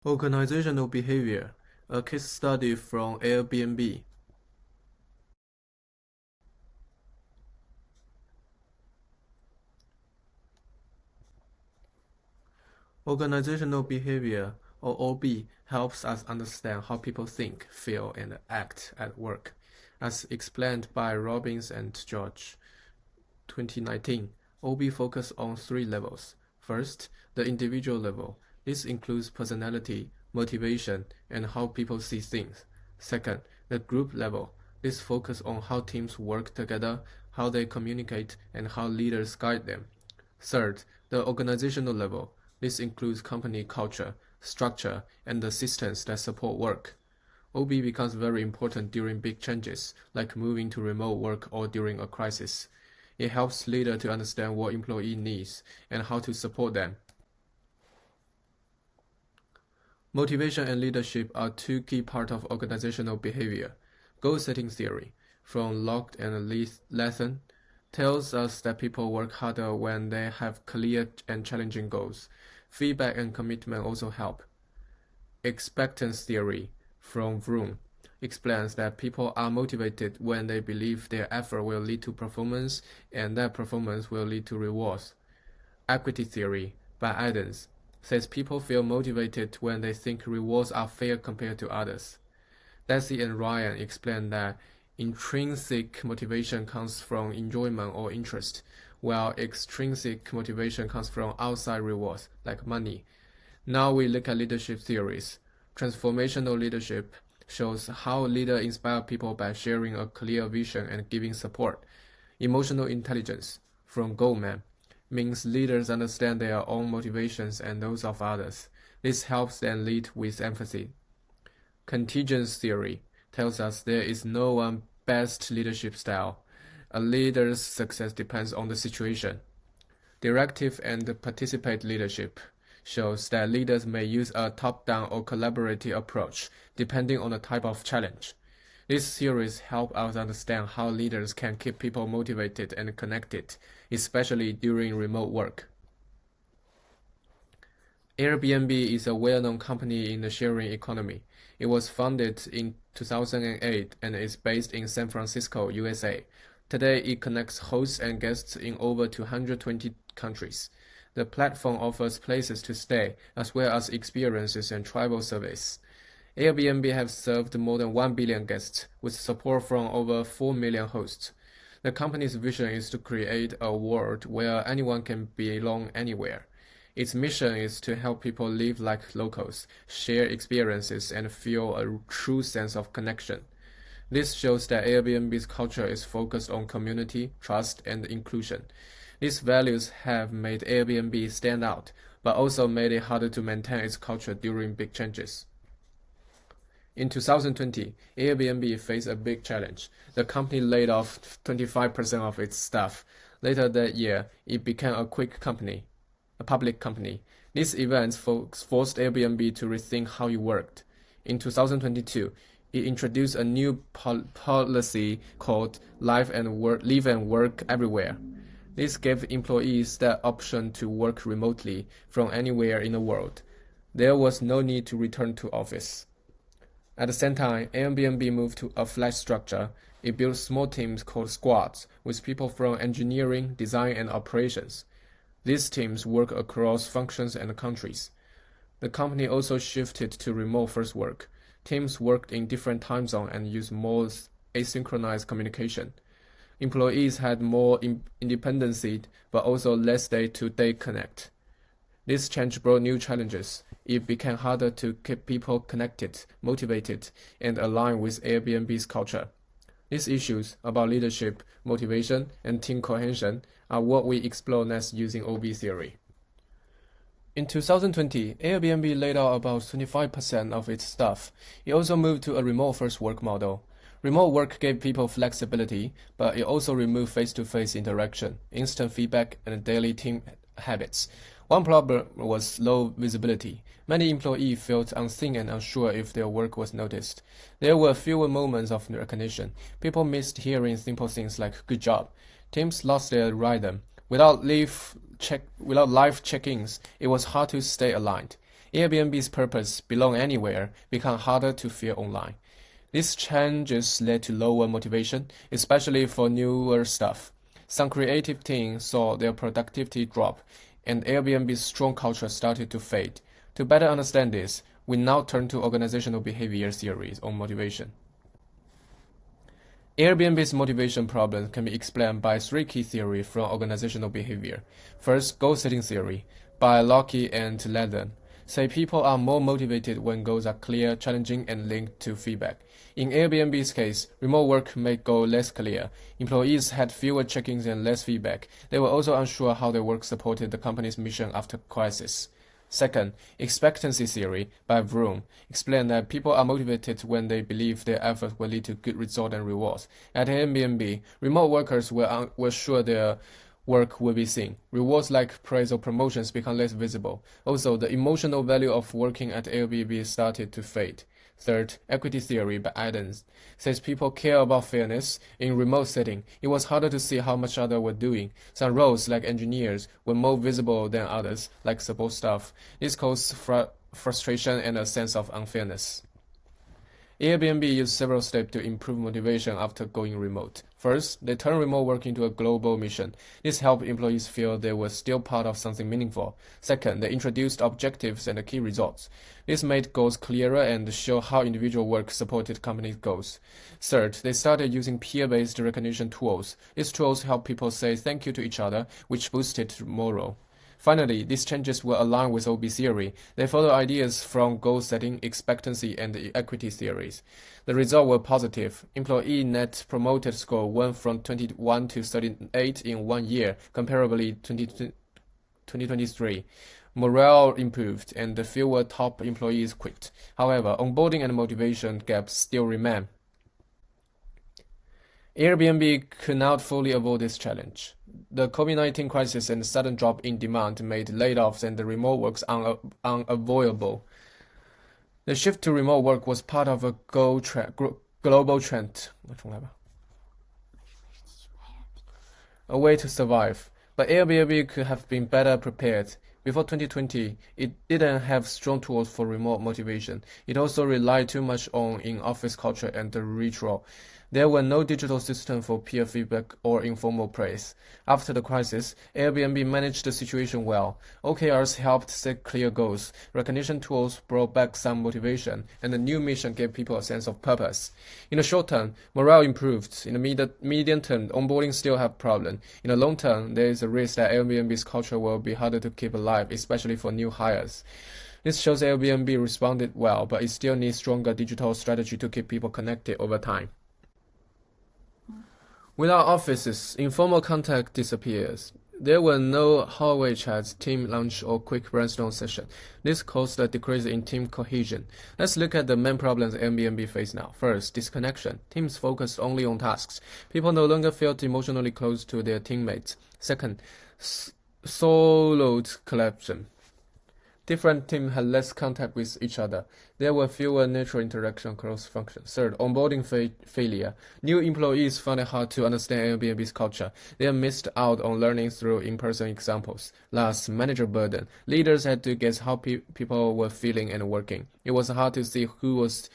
Organizational behavior, a case study from Airbnb. Organizational behavior, or OB, helps us understand how people think, feel, and act at work, as explained by Robbins and George. 2019, OB focus on three levels. First, the individual level. This includes personality, motivation, and how people see things. Second, the group level. This focus on how teams work together, how they communicate, and how leaders guide them. Third, the organizational level. This includes company culture, structure, and the systems that support work. OB becomes very important during big changes, like moving to remote work or during a crisis. It helps leaders to understand what employee needs and how to support them. Motivation and leadership are two key parts of organizational behavior. Goal-setting theory, from Locke and Lathan, tells us that people work harder when they have clear and challenging goals. Feedback and commitment also help. Expectance theory, from Vroom, explains that people are motivated when they believe their effort will lead to performance and that performance will lead to rewards. Equity theory, by Adams, says people feel motivated when they think rewards are fair compared to others. Deci and Ryan explain that intrinsic motivation comes from enjoyment or interest, while extrinsic motivation comes from outside rewards, like money. Now we look at leadership theories. Transformational leadership shows how leaders inspire people by sharing a clear vision and giving support. Emotional intelligence, from Goldman, means leaders understand their own motivations and those of others. This helps them lead with empathy. Contingence theory tells us there is no one best leadership style. A leader's success depends on the situation. Directive and participate leadership shows that leaders may use a top-down or collaborative approach, depending on the type of challenge. These theories help us understand how leaders can keep people motivated and connected, especially during remote work. Airbnb is a well-known company in the sharing economy. It was founded in 2008 and is based in San Francisco, USA. Today, it connects hosts and guests in over 220 countries. The platform offers places to stay, as well as experiences and travel service. Airbnb has served more than 1 billion guests, with support from over 4 million hosts. The company's vision is to create a world where anyone can belong anywhere. Its mission is to help people live like locals, share experiences, and feel a true sense of connection. This shows that Airbnb's culture is focused on community, trust, and inclusion. These values have made Airbnb stand out, but also made it harder to maintain its culture during big changes. In 2020, Airbnb faced a big challenge. The company laid off 25% of its staff. Later that year, it became a public company. These events forced Airbnb to rethink how it worked. In 2022, it introduced a new policy called Live and Work Everywhere. This gave employees the option to work remotely from anywhere in the world. There was no need to return to office. At the same time, Airbnb moved to a flat structure. It built small teams called squads, with people from engineering, design, and operations. These teams work across functions and countries. The company also shifted to remote-first work. Teams worked in different time zones and used more asynchronous communication. Employees had more independency, but also less day-to-day connect. This change brought new challenges. It became harder to keep people connected, motivated, and aligned with Airbnb's culture. These issues about leadership, motivation, and team cohesion are what we explore next using OB theory. In 2020, Airbnb laid off about 25% of its staff. It also moved to a remote-first work model. Remote work gave people flexibility, but it also removed face-to-face interaction, instant feedback, and daily team habits. One problem was low visibility. Many employees felt unseen and unsure if their work was noticed. There were fewer moments of recognition. People missed hearing simple things like "good job." Teams lost their rhythm. Without live check-ins, it was hard to stay aligned. Airbnb's purpose, belong anywhere, became harder to feel online. These changes led to lower motivation, especially for newer staff. Some creative teams saw their productivity drop, and Airbnb's strong culture started to fade. To better understand this, we now turn to organizational behavior theories on motivation. Airbnb's motivation problem can be explained by three key theories from organizational behavior. First, goal-setting theory by Locke and Leather say people are more motivated when goals are clear, challenging, and linked to feedback. In Airbnb's case, remote work made goals less clear. Employees had fewer check-ins and less feedback. They were also unsure how their work supported the company's mission after crisis. Second, expectancy theory by Vroom explained that people are motivated when they believe their efforts will lead to good results and rewards. At Airbnb, remote workers were sure their work will be seen. Rewards like praise or promotions become less visible. Also, the emotional value of working at Airbnb started to fade. Third, equity theory by Adams says people care about fairness. In remote setting, it was harder to see how much others were doing. Some roles, like engineers, were more visible than others, like support staff. This caused frustration and a sense of unfairness. Airbnb used several steps to improve motivation after going remote. First, they turned remote work into a global mission. This helped employees feel they were still part of something meaningful. Second, they introduced objectives and key results. This made goals clearer and showed how individual work supported company goals. Third, they started using peer-based recognition tools. These tools help people say thank you to each other, which boosted morale. Finally, these changes were aligned with OB theory. They followed ideas from goal setting, expectancy, and equity theories. The results were positive. Employee net promoter score went from 21 to 38 in 1 year, comparably 2023. Morale improved, and fewer top employees quit. However, onboarding and motivation gaps still remain. Airbnb could not fully avoid this challenge. The COVID-19 crisis and sudden drop in demand made layoffs and the remote work unavoidable. The shift to remote work was part of a global trend. A way to survive. But Airbnb could have been better prepared. Before 2020, it didn't have strong tools for remote motivation. It also relied too much on in-office culture and the ritual. There were no digital system for peer feedback or informal praise. After the crisis, Airbnb managed the situation well. OKRs helped set clear goals. Recognition tools brought back some motivation, and the new mission gave people a sense of purpose. In the short term, morale improved. In the medium term, onboarding still have problems. In the long term, there is a risk that Airbnb's culture will be harder to keep alive, especially for new hires. This shows Airbnb responded well, but it still needs stronger digital strategy to keep people connected over time. Without offices, informal contact disappears. There were no hallway chats, team lunch, or quick brainstorm session. This caused a decrease in team cohesion. Let's look at the main problems Airbnb face now. First, disconnection. Teams focused only on tasks. People no longer felt emotionally close to their teammates. Second, siloed collaboration. Different teams had less contact with each other. There were fewer natural interaction across functions. Third, onboarding failure. New employees found it hard to understand Airbnb's culture. They missed out on learning through in-person examples. Last, manager burden. Leaders had to guess how people were feeling and working. It was hard to see who was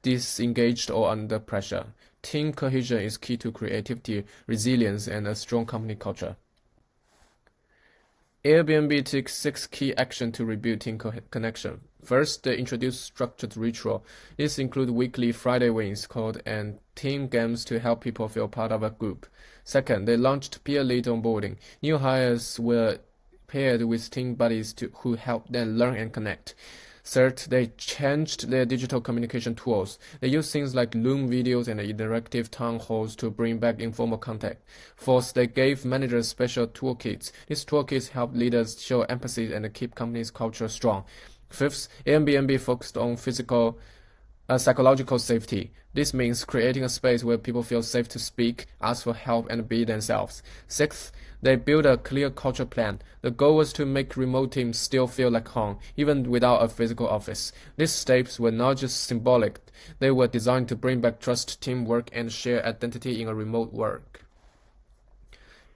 disengaged or under pressure. Team cohesion is key to creativity, resilience, and a strong company culture. Airbnb took 6 key actions to rebuild team connection. First, they introduced structured ritual. This include weekly Friday wins called and team games to help people feel part of a group. Second, they launched peer-led onboarding. New hires were paired with team buddies who helped them learn and connect. Third, they changed their digital communication tools. They used things like Loom videos and interactive town halls to bring back informal contact. Fourth, they gave managers special toolkits. These toolkits help leaders show empathy and keep company's culture strong. Fifth, Airbnb focused on psychological safety. This means creating a space where people feel safe to speak, ask for help, and be themselves. Sixth, they built a clear culture plan. The goal was to make remote teams still feel like home, even without a physical office. These steps were not just symbolic. They were designed to bring back trust, teamwork, and shared identity in a remote work.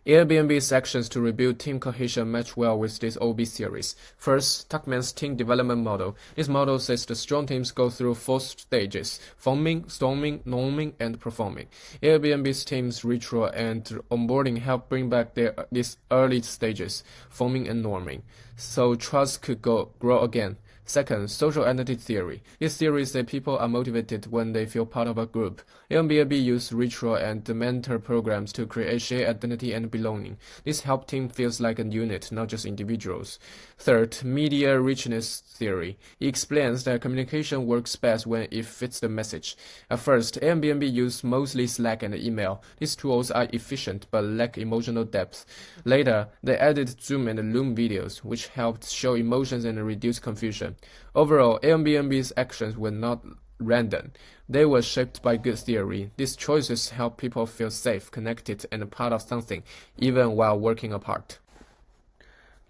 Airbnb's actions to rebuild team cohesion match well with this OB series. First, Tuckman's team development model. This model says the strong teams go through 4 stages: forming, storming, norming, and performing. Airbnb's team's ritual and onboarding help bring back these early stages, forming and norming, so trust could grow again. Second, social identity theory. This theory says people are motivated when they feel part of a group. Airbnb used ritual and mentor programs to create shared identity and belonging. This helps team feels like a unit, not just individuals. Third, media richness theory. It explains that communication works best when it fits the message. At first, Airbnb used mostly Slack and email. These tools are efficient but lack emotional depth. Later, they added Zoom and Loom videos, which helped show emotions and reduce confusion. Overall, Airbnb's actions were not random. They were shaped by good theory. These choices help people feel safe, connected, and part of something, even while working apart.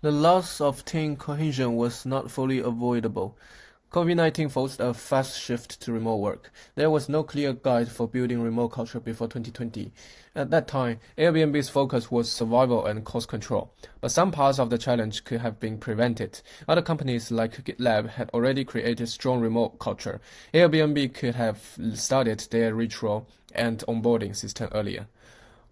The loss of team cohesion was not fully avoidable. COVID-19 forced a fast shift to remote work. There was no clear guide for building remote culture before 2020. At that time, Airbnb's focus was survival and cost control, but some parts of the challenge could have been prevented. Other companies like GitLab had already created strong remote culture. Airbnb could have started their ritual and onboarding system earlier.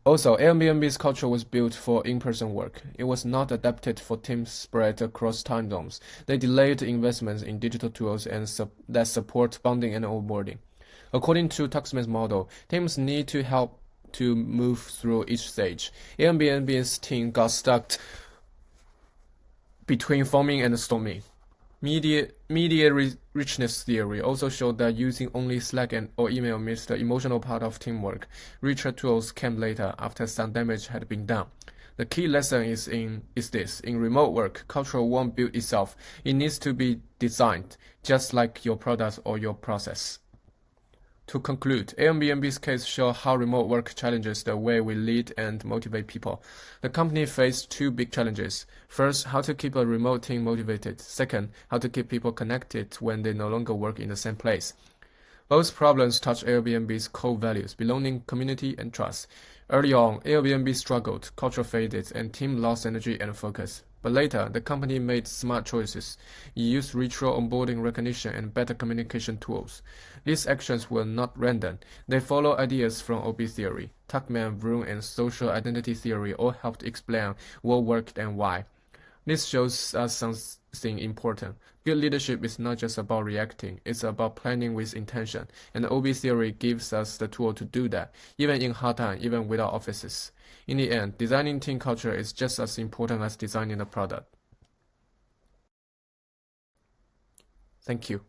Also, Airbnb's culture was built for in-person work. It was not adapted for teams spread across time zones. They delayed investments in digital tools that support bonding and onboarding. According to Tuxman's model, teams need to help to move through each stage. Airbnb's team got stuck between forming and storming. Media richness theory also showed that using only Slack or email missed the emotional part of teamwork. Richer tools came later after some damage had been done. The key lesson is this: in remote work, culture won't build itself. It needs to be designed, just like your product or your process. To conclude, Airbnb's case shows how remote work challenges the way we lead and motivate people. The company faced 2 big challenges. First, how to keep a remote team motivated. Second, how to keep people connected when they no longer work in the same place. Both problems touch Airbnb's core values: belonging, community, and trust. Early on, Airbnb struggled, culture faded, and team lost energy and focus. But later, the company made smart choices. It used ritual onboarding recognition and better communication tools. These actions were not random. They follow ideas from OB theory. Tuckman, Vroom, and social identity theory all helped explain what worked and why. This shows us something important. Good leadership is not just about reacting, it's about planning with intention. And OB theory gives us the tool to do that, even in hard times, even without offices. In the end, designing team culture is just as important as designing the product. Thank you.